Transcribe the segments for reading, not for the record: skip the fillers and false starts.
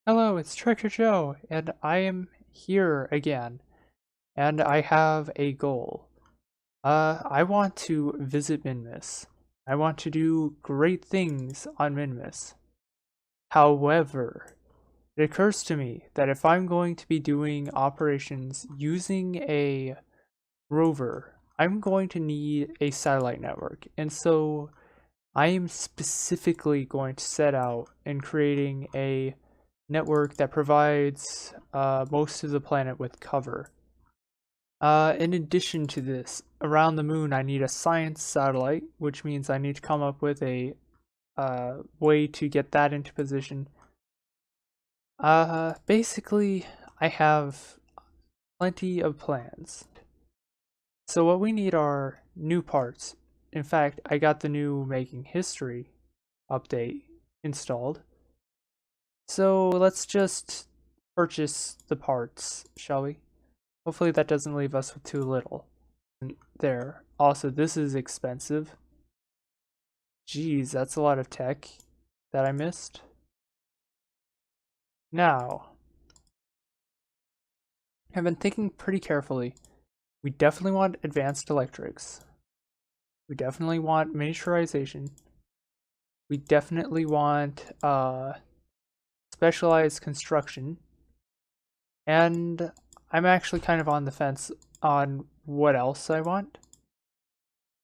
Hello, it's Treasure Joe, and I am here again, and I have a goal. I want to visit Minmus. I want to do great things on Minmus. However, it occurs to me that if I'm going to be doing operations using a rover, I'm going to need a satellite network, and so I am specifically going to set out in creating a network that provides most of the planet with cover. In addition to this, around the moon I need a science satellite, which means I need to come up with a way to get that into position. Basically, I have plenty of plans. So what we need are new parts. In fact, I got the new Making History update installed. So let's just purchase the parts, shall we? Hopefully that doesn't leave us with too little. And there. Also, this is expensive. Geez, that's a lot of tech that I missed. Now, I've been thinking pretty carefully. We definitely want advanced electrics. We definitely want miniaturization. We definitely want specialized construction. And I'm actually kind of on the fence on what else I want.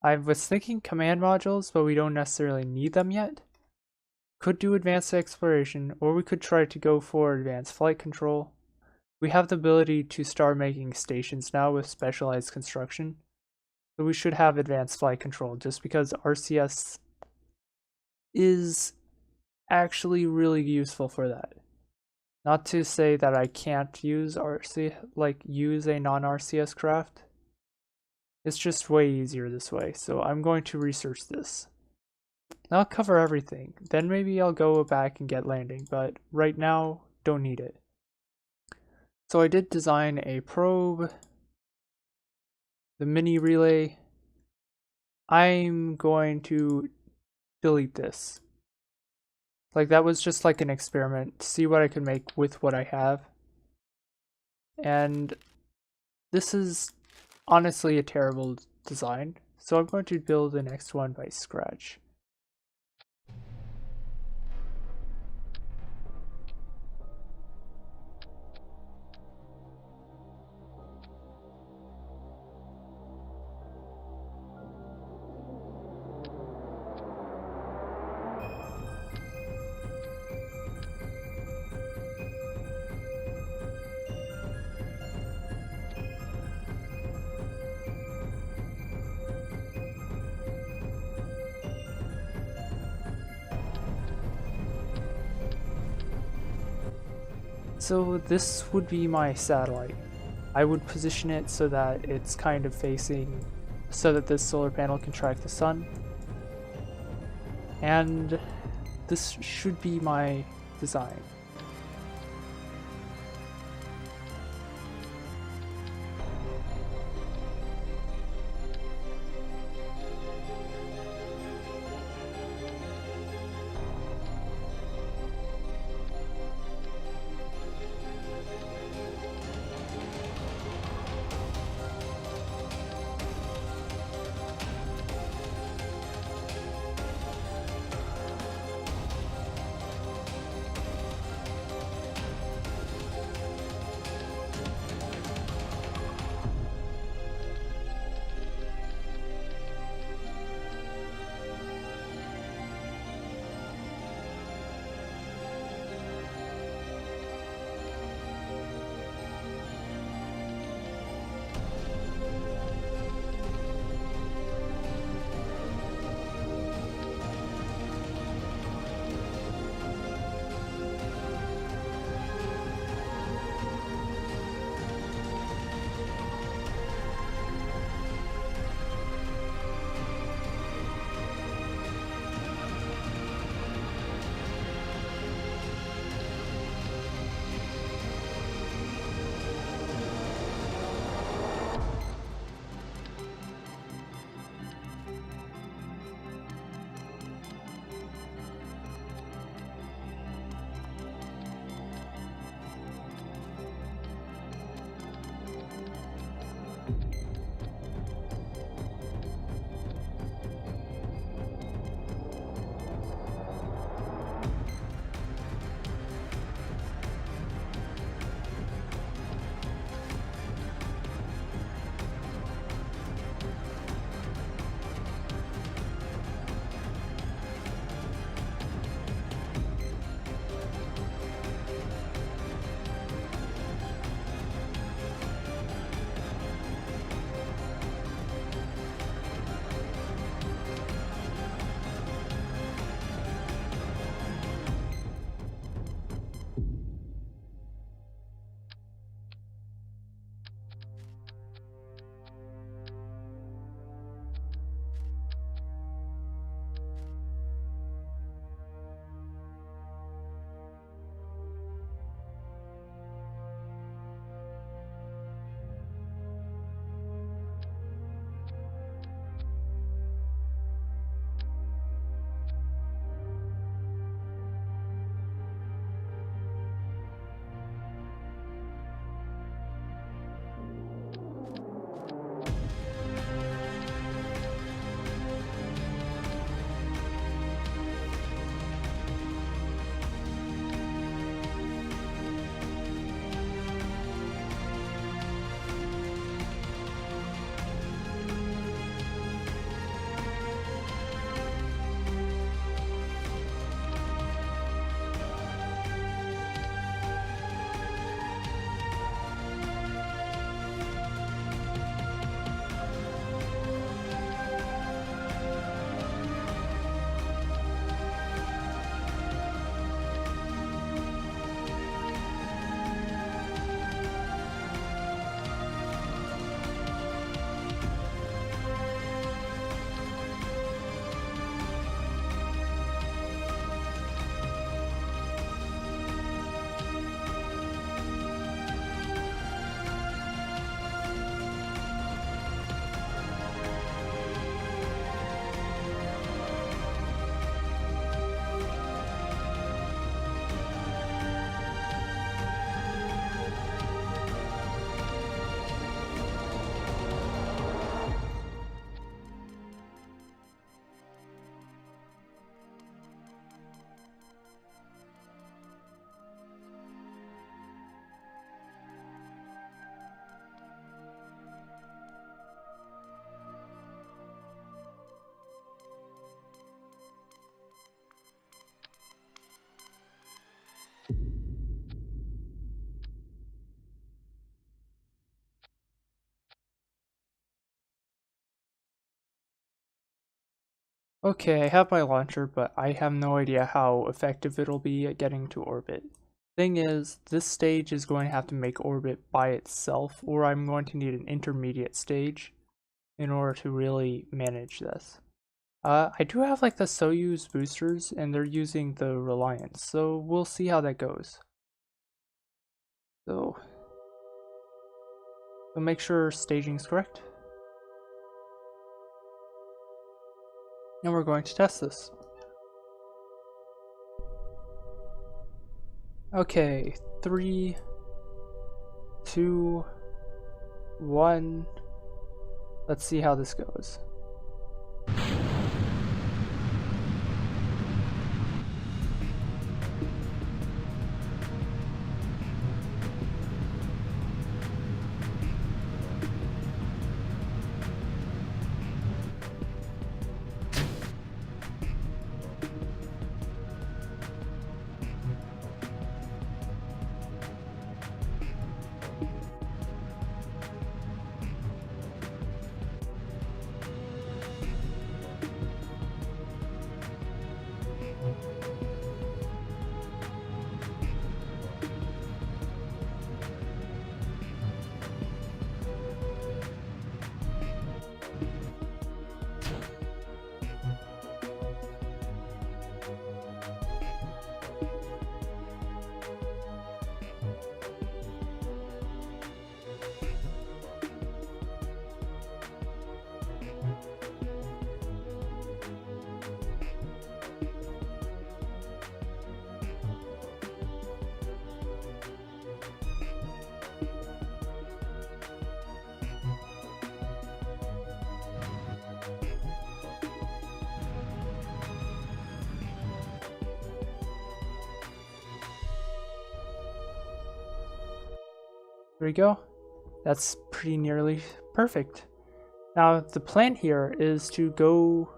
I was thinking command modules, but we don't necessarily need them yet. Could do advanced exploration, or we could try to go for advanced flight control. We have the ability to start making stations now with specialized construction, so we should have advanced flight control just because RCS is actually really useful for that. Not to say that I can't use use a non-RCS craft. It's just way easier this way, so I'm going to research this. I'll cover everything, then maybe I'll go back and get landing, but right now, don't need it. So I did design a probe, the mini relay. I'm going to delete this. Like, that was just like an experiment, see what I could make with what I have. And this is honestly a terrible design, so I'm going to build the next one by scratch. So this would be my satellite. I would position it so that it's kind of facing, so that this solar panel can track the sun. And this should be my design. Okay, I have my launcher, but I have no idea how effective it'll be at getting to orbit. Thing is, this stage is going to have to make orbit by itself, or I'm going to need an intermediate stage in order to really manage this. I do have like the Soyuz boosters, and they're using the Reliance, so we'll see how that goes. So, we'll make sure staging's correct. And we're going to test this. Okay, 3, 2, 1. Let's see how this goes. There we go. That's pretty nearly perfect. Now the plan here is to go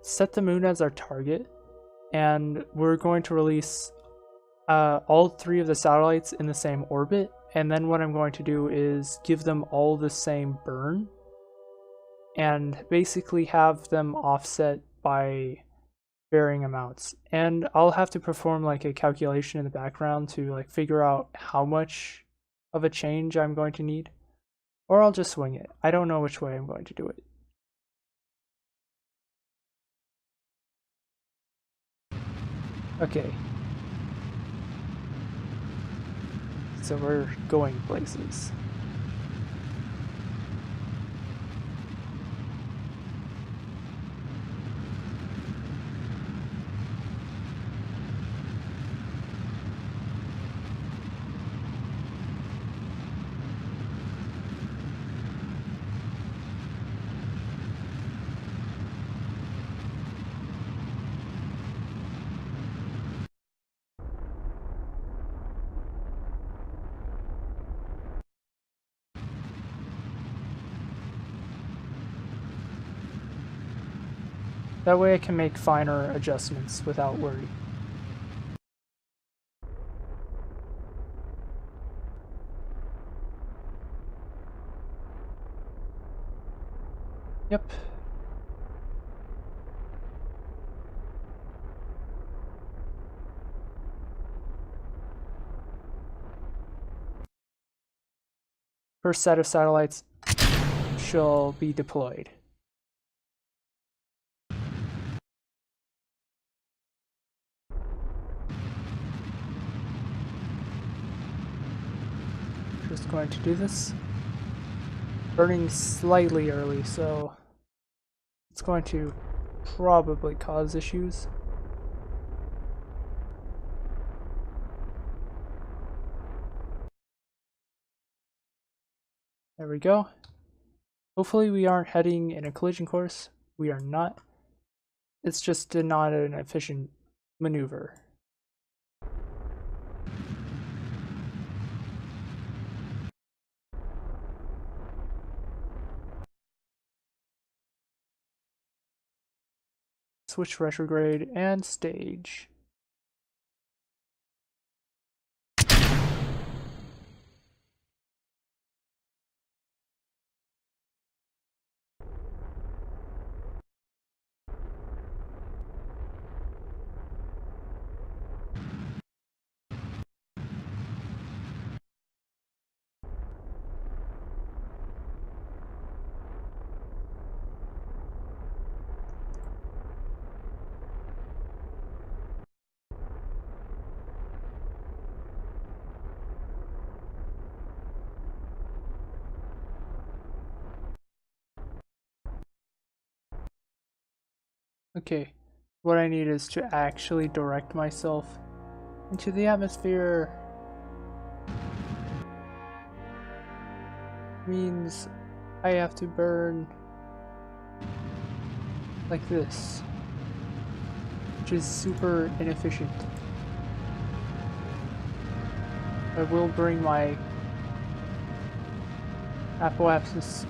set the moon as our target, and we're going to release all 3 of the satellites in the same orbit, and then what I'm going to do is give them all the same burn and basically have them offset by varying amounts. And I'll have to perform like a calculation in the background to like figure out how much of a change I'm going to need, or I'll just swing it. I don't know which way I'm going to do it. Okay, so we're going places. That way I can make finer adjustments without worry. Yep. First set of satellites shall be deployed. Just going to do this. Burning slightly early, so it's going to probably cause issues. There we go. Hopefully we aren't heading in a collision course. We are not. It's just not an efficient maneuver. Switch retrograde and stage. Okay, what I need is to actually direct myself into the atmosphere. Means I have to burn like this, which is super inefficient. I will bring my apoapsis.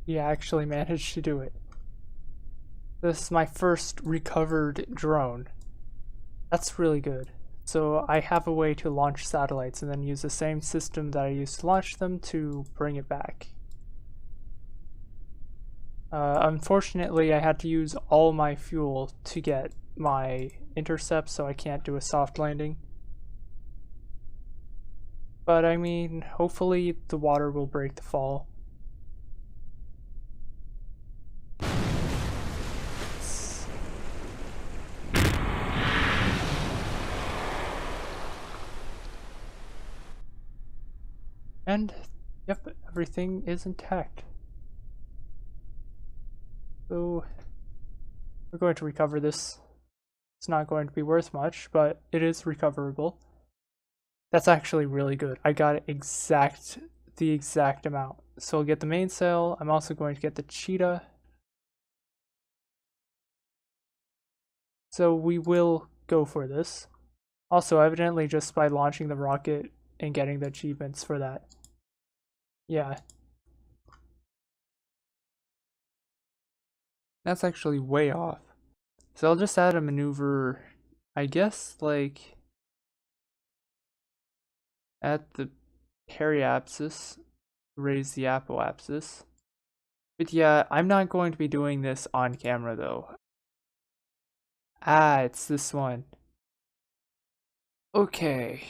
He actually managed to do it. This is my first recovered drone. That's really good. So I have a way to launch satellites and then use the same system that I used to launch them to bring it back. Unfortunately, I had to use all my fuel to get my intercept, so I can't do a soft landing. But I mean, hopefully the water will break the fall. And, yep, everything is intact. So, we're going to recover this. It's not going to be worth much, but it is recoverable. That's actually really good. I got the exact amount. So I'll get the mainsail. I'm also going to get the cheetah. So we will go for this. Also, evidently just by launching the rocket and getting the achievements for that. Yeah. That's actually way off. So I'll just add a maneuver, I guess, like at the periapsis, raise the apoapsis. But yeah, I'm not going to be doing this on camera though. Ah, it's this one. Okay.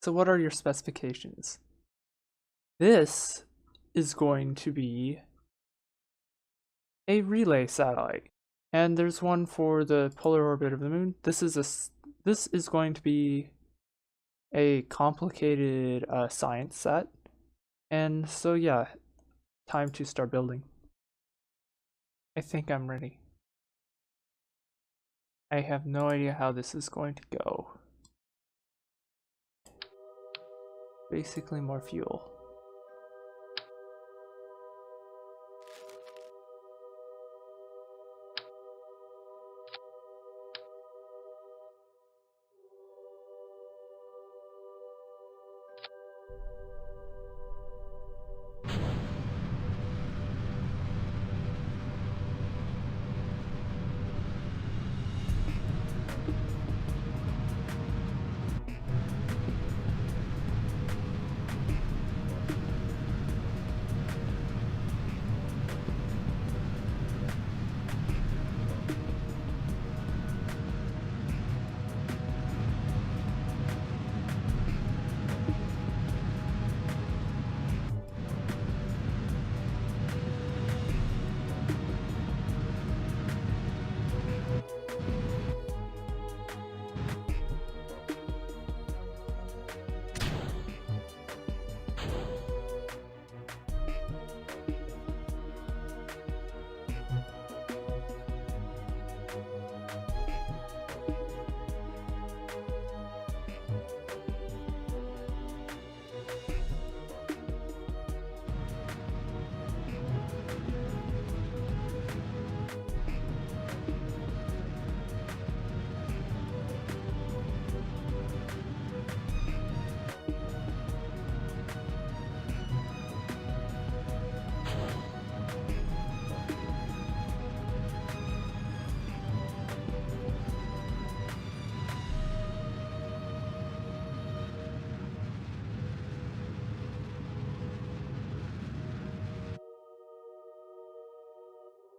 So what are your specifications? This is going to be a relay satellite. And there's one for the polar orbit of the moon. This is going to be a complicated science set. And so yeah, time to start building. I think I'm ready. I have no idea how this is going to go. Basically more fuel.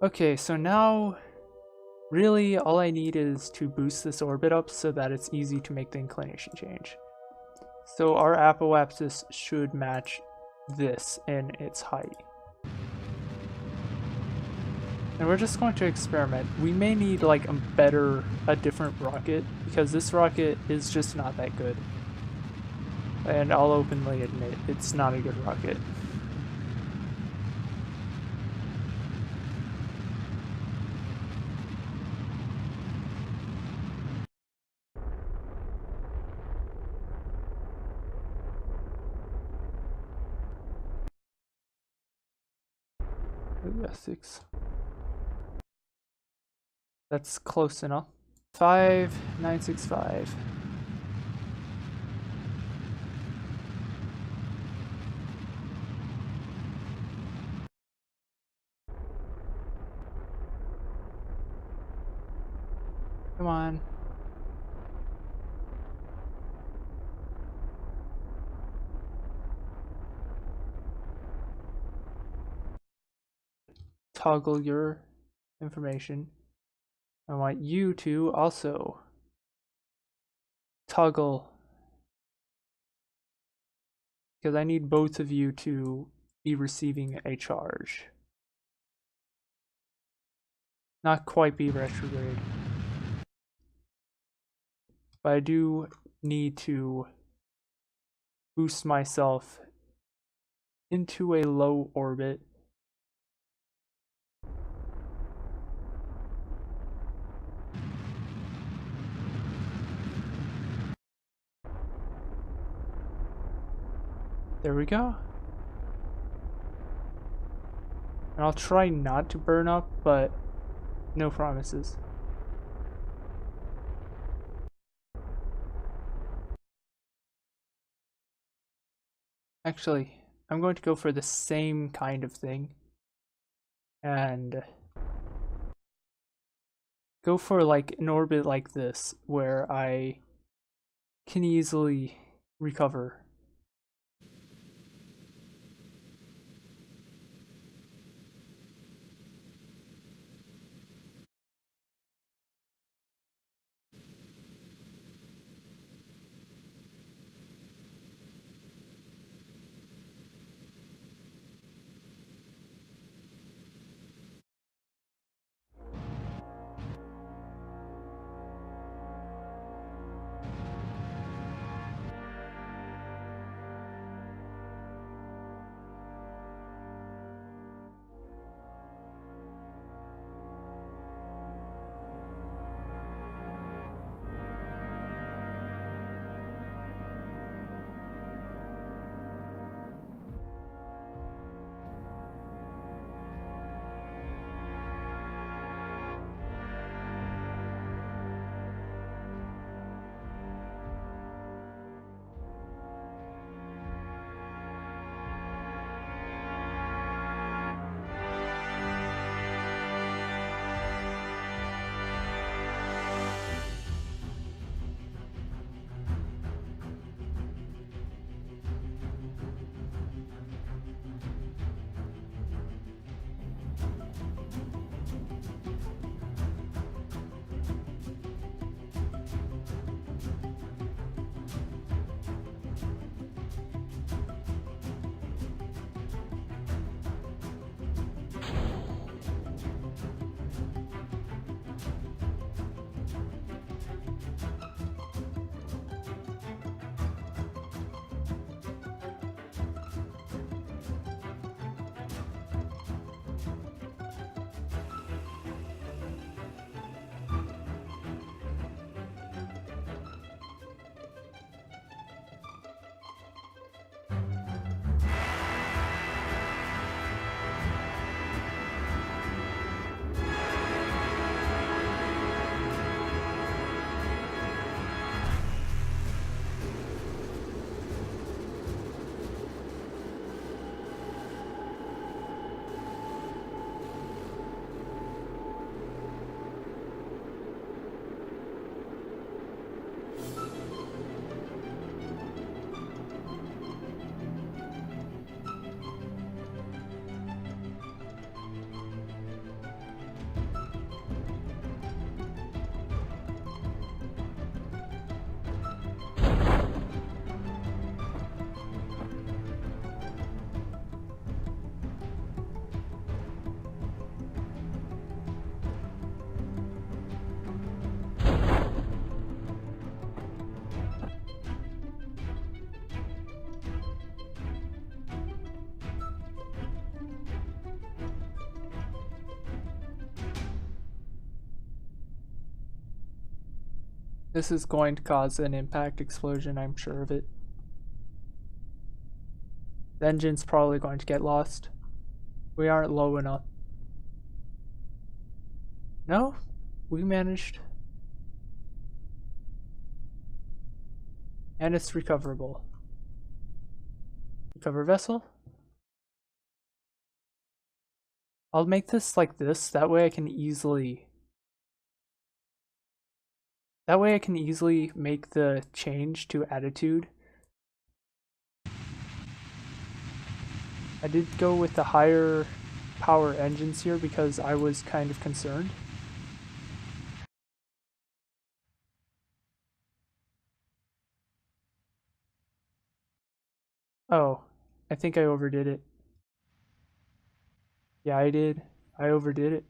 Okay, so now really all I need is to boost this orbit up so that it's easy to make the inclination change. So our apoapsis should match this in its height. And we're just going to experiment. We may need like a different rocket, because this rocket is just not that good. And I'll openly admit it's not a good rocket. Ooh, 6. That's close enough. 5965. Come on. Toggle your information. I want you to also toggle, because I need both of you to be receiving a charge. Not quite be retrograde. But I do need to boost myself into a low orbit. There we go. And I'll try not to burn up, but no promises. Actually, I'm going to go for the same kind of thing and go for like an orbit like this where I can easily recover. This is going to cause an impact explosion, I'm sure of it. The engine's probably going to get lost. We aren't low enough. No, we managed. And it's recoverable. Recover vessel. I'll make this like this, that way I can easily make the change to attitude. I did go with the higher power engines here because I was kind of concerned. Oh, I think I overdid it. Yeah, I did. I overdid it.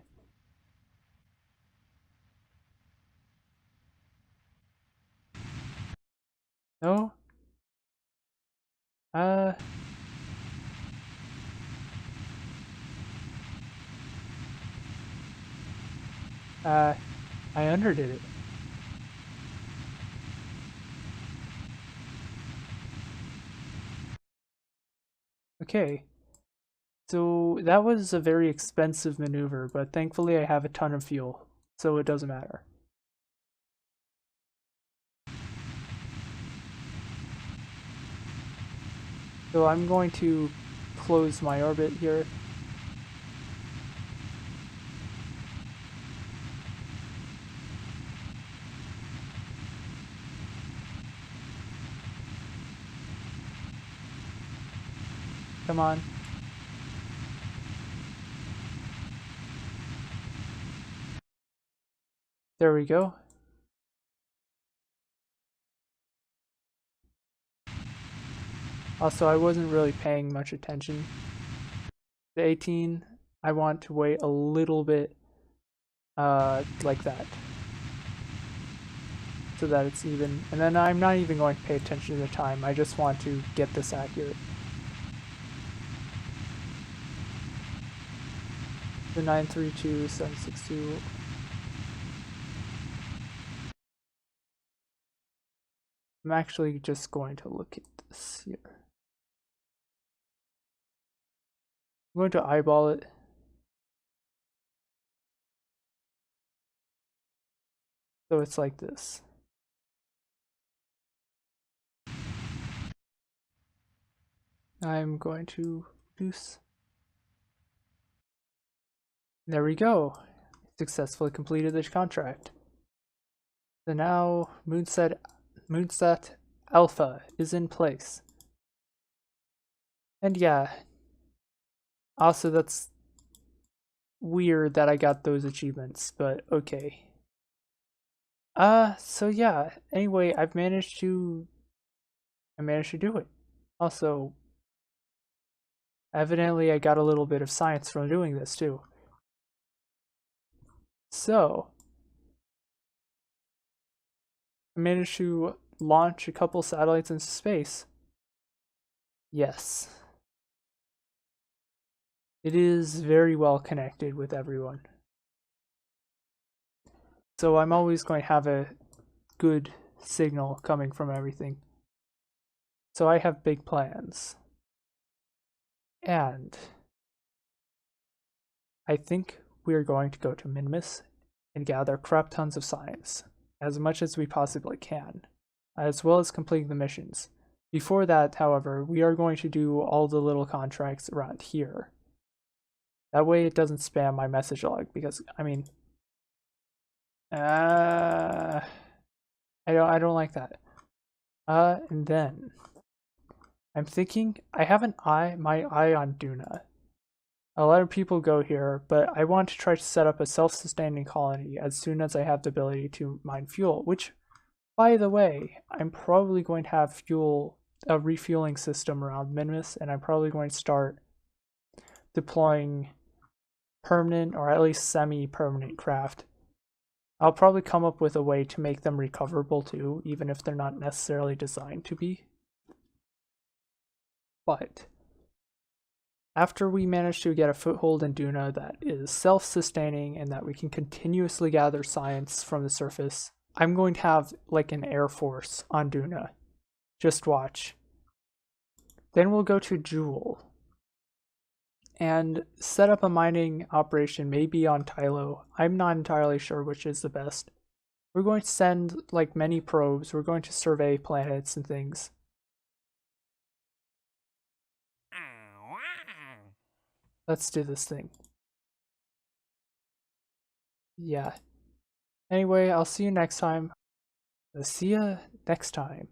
No? Uh... I underdid it. Okay. So that was a very expensive maneuver, but thankfully I have a ton of fuel, so it doesn't matter. So I'm going to close my orbit here. Come on. There we go. Also, I wasn't really paying much attention. The 18, I want to wait a little bit like that, so that it's even. And then I'm not even going to pay attention to the time, I just want to get this accurate. The 932, 762. I'm actually just going to look at this here. I'm going to eyeball it. So it's like this. I'm going to reduce. There we go. Successfully completed this contract. So now Moonsat Alpha is in place. And yeah, also that's weird that I got those achievements, but okay. So yeah, anyway, I managed to do it. Also, evidently I got a little bit of science from doing this too. So, I managed to launch a couple satellites into space. Yes. It is very well connected with everyone. So I'm always going to have a good signal coming from everything. So I have big plans. And I think we are going to go to Minimus and gather crap tons of science, as much as we possibly can, as well as completing the missions. Before that, however, we are going to do all the little contracts around here. That way it doesn't spam my message log, because, I mean, I don't like that. And then I'm thinking I have my eye on Duna. A lot of people go here, but I want to try to set up a self-sustaining colony as soon as I have the ability to mine fuel, which, by the way, I'm probably going to have a refueling system around Minimus, and I'm probably going to start deploying permanent or at least semi-permanent craft. I'll probably come up with a way to make them recoverable too, even if they're not necessarily designed to be. But after we manage to get a foothold in Duna that is self-sustaining and that we can continuously gather science from the surface, I'm going to have like an air force on Duna. Just watch. Then we'll go to Jewel and set up a mining operation, maybe on Tylo. I'm not entirely sure which is the best. We're going to send like many probes. We're going to survey planets and things. Let's do this thing. Yeah. Anyway, I'll see you next time. See ya next time.